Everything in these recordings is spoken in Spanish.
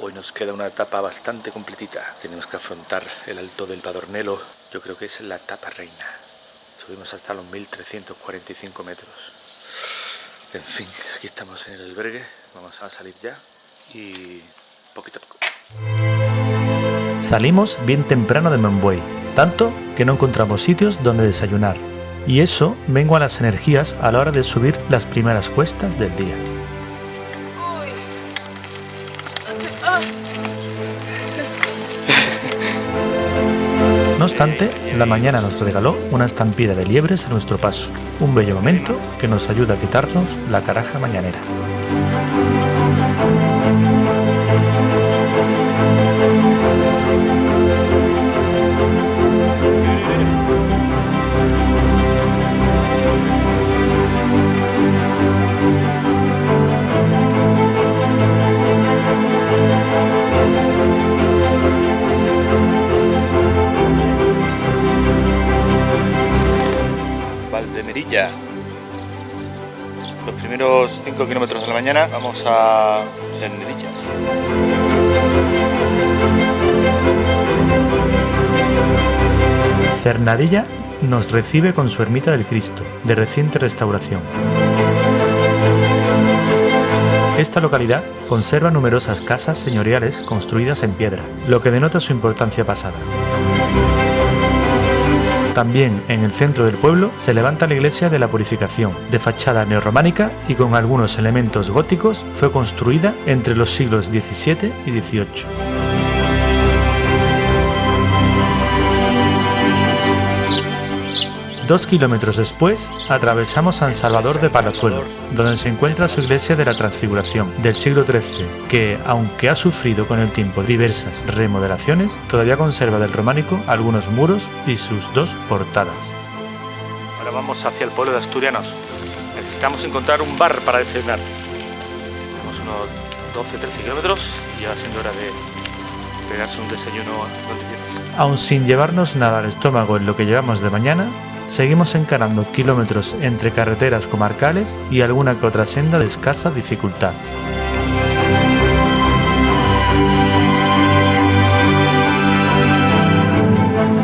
Hoy nos queda una etapa bastante completita. Tenemos que afrontar el Alto del Padornelo. Yo creo que es la etapa reina. Subimos hasta los 1345 metros. En fin, aquí estamos en el albergue. Vamos a salir ya y poquito a poco. Salimos bien temprano de Membuey, tanto que no encontramos sitios donde desayunar. Y eso mengua las energías a la hora de subir las primeras cuestas del día. No obstante, la mañana nos regaló una estampida de liebres a nuestro paso, un bello momento que nos ayuda a quitarnos la caraja mañanera. Valdemerilla. Los primeros 5 kilómetros de la mañana vamos a Cernedilla. Cernadilla nos recibe con su ermita del Cristo, de reciente restauración. Esta localidad conserva numerosas casas señoriales construidas en piedra, lo que denota su importancia pasada. También en el centro del pueblo se levanta la iglesia de la Purificación, de fachada neorrománica y con algunos elementos góticos. Fue construida entre los siglos XVII y XVIII. Dos kilómetros después, atravesamos San Salvador de Palazuelo, donde se encuentra su iglesia de la Transfiguración, del siglo XIII, que, aunque ha sufrido con el tiempo diversas remodelaciones, todavía conserva del románico algunos muros y sus dos portadas. Ahora vamos hacia el pueblo de Asturianos. Necesitamos encontrar un bar para desayunar. Tenemos unos 12-13 kilómetros y ya va siendo hora de pegarse un desayuno en condiciones. Aun sin llevarnos nada al estómago en lo que llevamos de mañana, seguimos encarando kilómetros entre carreteras comarcales y alguna que otra senda de escasa dificultad.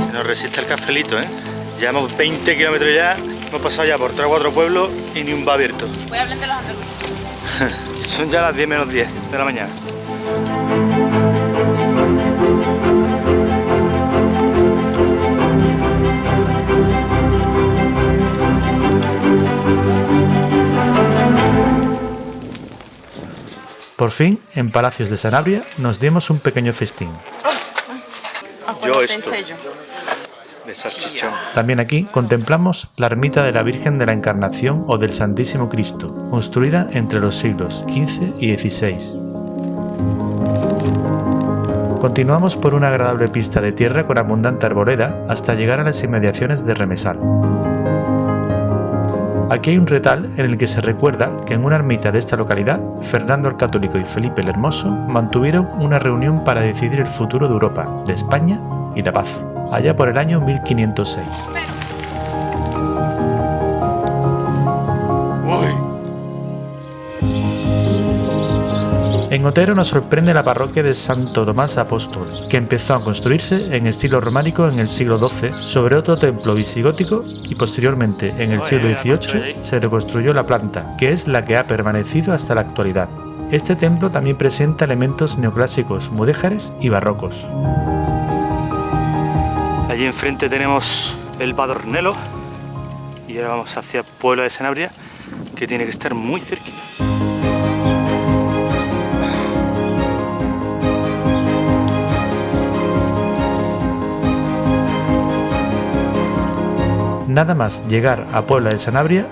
Se nos resiste el cafelito, ¿eh? Llevamos 20 kilómetros ya, hemos pasado ya por 3 o 4 pueblos y ni un bar abierto. Voy a hablar de los andaluces. Son ya las 10 menos 10 de la mañana. Por fin, en Palacios de Sanabria, nos dimos un pequeño festín. Yo esto. De salchichón. También aquí contemplamos la ermita de la Virgen de la Encarnación o del Santísimo Cristo, construida entre los siglos XV y XVI. Continuamos por una agradable pista de tierra con abundante arboleda hasta llegar a las inmediaciones de Remesal. Aquí hay un retal en el que se recuerda que en una ermita de esta localidad, Fernando el Católico y Felipe el Hermoso mantuvieron una reunión para decidir el futuro de Europa, de España y la paz, allá por el año 1506. En Otero nos sorprende la parroquia de Santo Tomás Apóstol, que empezó a construirse en estilo románico en el siglo XII sobre otro templo visigótico y posteriormente en el siglo XVIII se reconstruyó la planta, que es la que ha permanecido hasta la actualidad. Este templo también presenta elementos neoclásicos, mudéjares y barrocos. Allí enfrente tenemos el Padornelo y ahora vamos hacia Puebla de Sanabria, que tiene que estar muy cerquita. Nada más llegar a Puebla de Sanabria,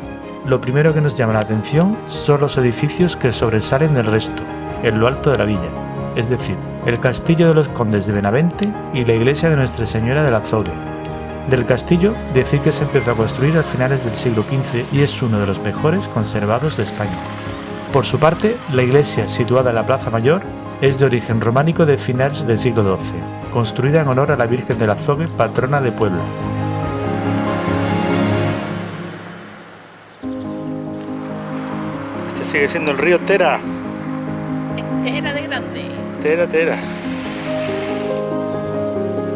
lo primero que nos llama la atención son los edificios que sobresalen del resto, en lo alto de la villa, es decir, el castillo de los condes de Benavente y la iglesia de Nuestra Señora del Azogue. Del castillo, decir que se empezó a construir a finales del siglo XV y es uno de los mejores conservados de España. Por su parte, la iglesia, situada en la Plaza Mayor, es de origen románico de finales del siglo XII, construida en honor a la Virgen del Azogue, patrona de Puebla. Este sigue siendo el río Tera. Tera de grande. Tera.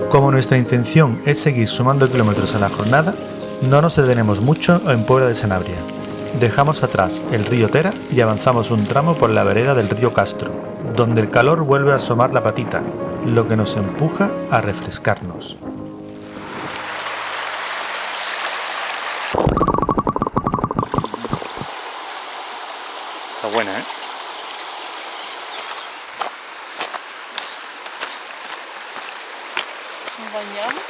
Como nuestra intención es seguir sumando kilómetros a la jornada, no nos detenemos mucho en Puebla de Sanabria. Dejamos atrás el río Tera y avanzamos un tramo por la vereda del río Castro, donde el calor vuelve a asomar la patita, lo que nos empuja a refrescarnos. Está buena, ¿eh? ¿Nos bañamos?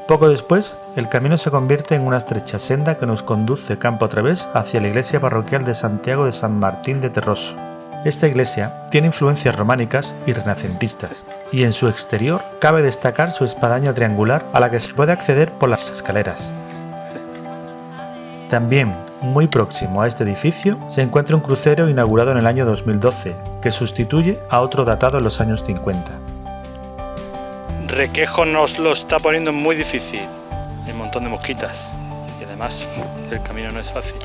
Poco después, el camino se convierte en una estrecha senda que nos conduce campo a través hacia la iglesia parroquial de Santiago de San Martín de Terroso. Esta iglesia tiene influencias románicas y renacentistas, y en su exterior cabe destacar su espadaña triangular a la que se puede acceder por las escaleras. También, muy próximo a este edificio, se encuentra un crucero inaugurado en el año 2012, que sustituye a otro datado en los años 50. Requejo nos lo está poniendo muy difícil. Hay un montón de mosquitas. Y además, el camino no es fácil.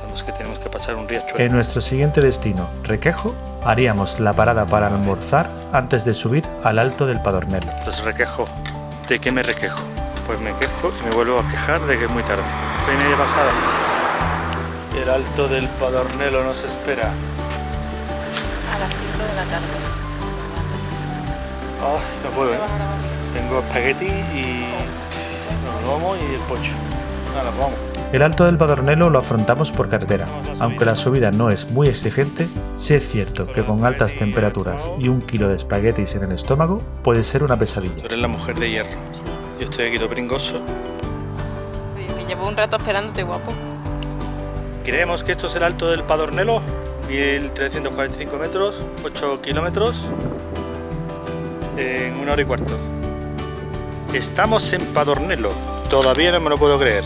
Vemos que tenemos que pasar un riachuelo. En nuestro siguiente destino, Requejo, haríamos la parada para almorzar antes de subir al Alto del Padornelo. Pues Requejo. ¿De qué me requejo? Pues me quejo y me vuelvo a quejar de que es muy tarde. 3:30 pasada. Y el Alto del Padornelo nos espera. A las 5 de la tarde. No puedo, ¿eh? Tengo espagueti y el lomo y el pocho. Ahora vamos. El Alto del Padornelo lo afrontamos por carretera. Aunque la subida no es muy exigente, sí es cierto que con altas temperaturas y 1 kilo de espaguetis en el estómago puede ser una pesadilla. Tú eres la mujer de hierro. Yo estoy aquí todo pringoso. Oye, me llevo un rato esperándote, guapo. Creemos que esto es el Alto del Padornelo. 1345 metros, 8 kilómetros. En 1 hora y cuarto. Estamos en Padornelo. Todavía no me lo puedo creer.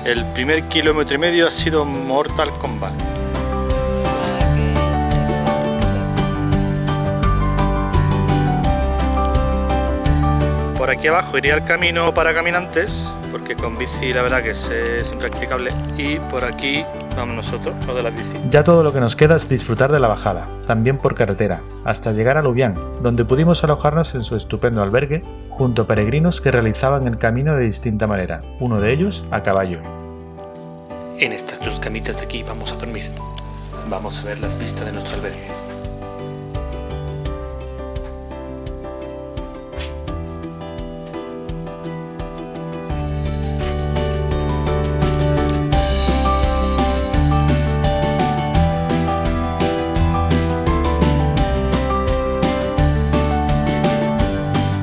El primer 1,5 kilómetros ha sido Mortal Kombat. Por aquí abajo iría el camino para caminantes, porque con bici la verdad que es impracticable. Y por aquí vamos nosotros, los de la bici. Ya todo lo que nos queda es disfrutar de la bajada, también por carretera, hasta llegar a Lubián, donde pudimos alojarnos en su estupendo albergue, junto a peregrinos que realizaban el camino de distinta manera, uno de ellos a caballo. En estas 2 camitas de aquí vamos a dormir. Vamos a ver las vistas de nuestro albergue.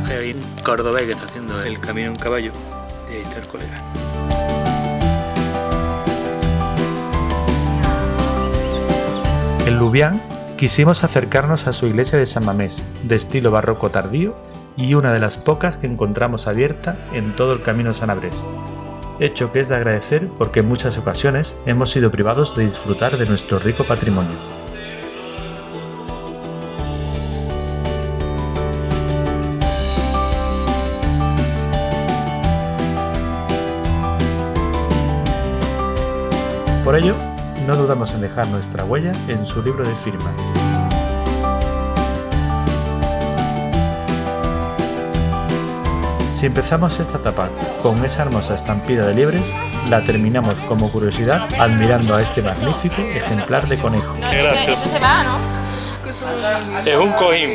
Hay un cordobés que está haciendo el camino en caballo y ahí está el colega. En Lubián quisimos acercarnos a su iglesia de San Mamés, de estilo barroco tardío y una de las pocas que encontramos abierta en todo el camino sanabrés. Hecho que es de agradecer porque en muchas ocasiones hemos sido privados de disfrutar de nuestro rico patrimonio. Por ello, no dudamos en dejar nuestra huella en su libro de firmas. Si empezamos esta etapa con esa hermosa estampida de liebres, la terminamos como curiosidad admirando a este magnífico ejemplar de conejo. Qué gracioso. Se va, ¿no? Es un cojín.